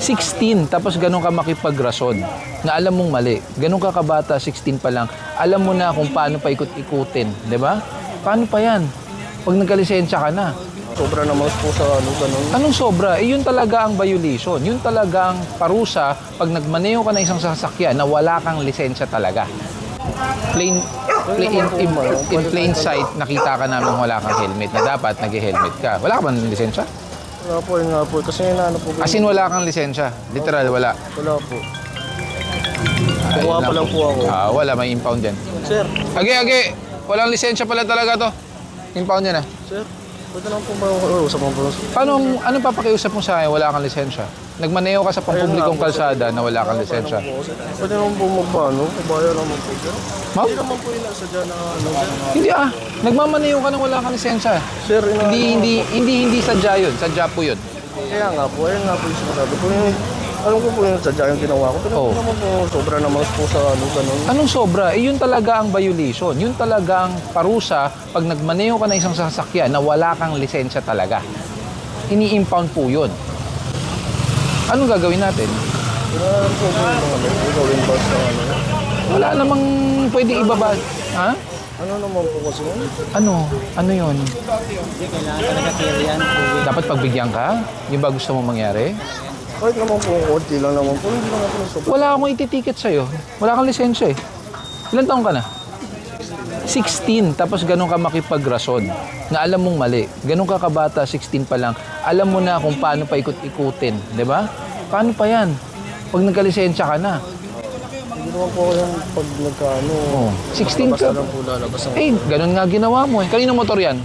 16, tapos ganun ka makipagrason na alam mong mali. Ganun ka kabata, 16 pa lang. Alam mo na kung paano pa ikot-ikutin, di ba? Paano pa yan? Pag nagkalisensya ka na. Sobra naman po sa ganun. Anong sobra? Eh, yun talaga ang violation. Yun talaga ang parusa pag nagmaneho ka ng isang sasakyan na wala kang lisensya talaga. In plain sight, nakita ka namin wala kang helmet na dapat nag-helmet ka. Wala ka ba ng lisensya? Wala po, yun nga po. Kasi inaano po. As in, wala kang lisensya. Literal, wala. Wala po. Kuha pa lang po ako. Wala, may impound yan. Sir. Age. Walang lisensya pala talaga to. Impound yan Sir, pwede lang po ba usap mo po? Anong papakiusap mo sa akin? Wala kang lisensya. Nagmaneho ka sa pampublikong kalsada na wala kang lisensya. Pwede naman po magpaano? Kubayan naman po, sir. Hindi naman po yung nasa dyan na Hindi nagmamaneho ka nang wala kang lisensya. Sir, Hindi sadya yun. Sadya po yun. Kaya nga po, ayun nga po yung sinasabi ko. Alam ko po yung sadya yung ginawa ko. Pero naman po, sobra naman po sa ganun. Anong sobra? Eh, yun talaga ang violation. Yun talaga ang parusa pag nagmaneho ka ng isang sasakyan na wala kang lisensya talaga. Ini-impound po yun. Anong gagawin natin? Gawin ba sa Wala namang pwedeng ibaba. Ha? Ano naman po kasi? Ano yun? Kailangan talaga clear yan. Dapat pagbigyan ka? Yung ba gusto mo mangyari? Kahit naman po, konti lang naman po. Hindi naman po sobra. Wala akong ititiket sa'yo. Wala kang lisensya eh. Ilan taong ka na? 16, tapos ganun ka makipagrason na alam mong mali. Ganun ka kabata, 16 pa lang. Alam mo na kung paano pa ikot-ikutin, di ba? Paano pa yan? Pag nagkalisensya ka na. Hindi naman po ako yung pag nagkaano. 16 ka. Lang po lalabas ang Ganun nga ginawa mo eh. Kaninong motor yan?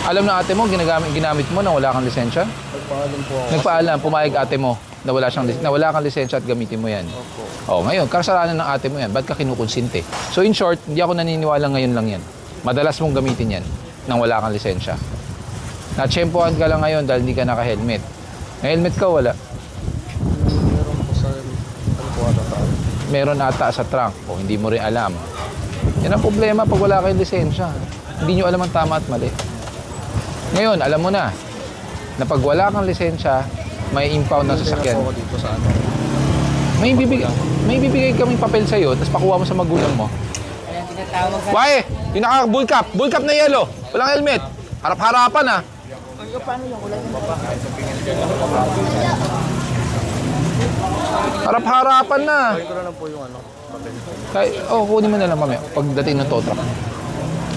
Alam na ate mo, ginamit mo na wala kang lisensya? nagpaalam po ako. Nagpaalam, pumayag ate mo na wala kang lisensya at gamitin mo yan. Ngayon, kasalanan ng ate mo yan. Ba't ka kinukonsinte? So in short, hindi ako naniniwala ngayon lang yan. Madalas mong gamitin yan nang wala kang lisensya. Natsyempohan ka lang ngayon dahil hindi ka naka-helmet. May helmet ka, wala. Meron po sa Meron ata sa trunk o hindi mo rin alam. Yan ang problema pag wala kayong lisensya. Hindi nyo alam ang tama at mali. Ngayon, alam mo na pag wala kang lisensya, may impound ng sasakyan. Dito sa May bibigay kaming papel sa'yo, tapos pakuha mo sa magulang mo. Ayan, tinatawag ka. Wae! Yung naka-bull cap na yellow. Walang helmet. Harap-harapan ah. Paano yung ulan? Harap-harapan na. Ito na lang po yung papel. Kunin mo na lang mamaya pagdating ng tow truck.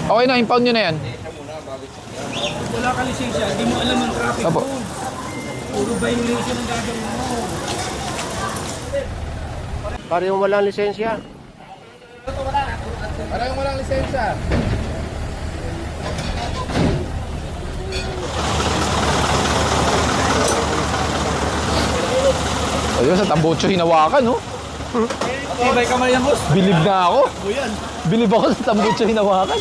Okay na, impound nyo na yan. Wala ka lisensya, hindi mo alam ang traffic Opo. Puro violation ang gagawin mo. Para yung walang lisensya. Parang walang lisensya. Ayun, sa tambocho hinawakan, no? Ibay kamay ng boss. Bilib na ako. Bilib ako sa tambocho hinawakan.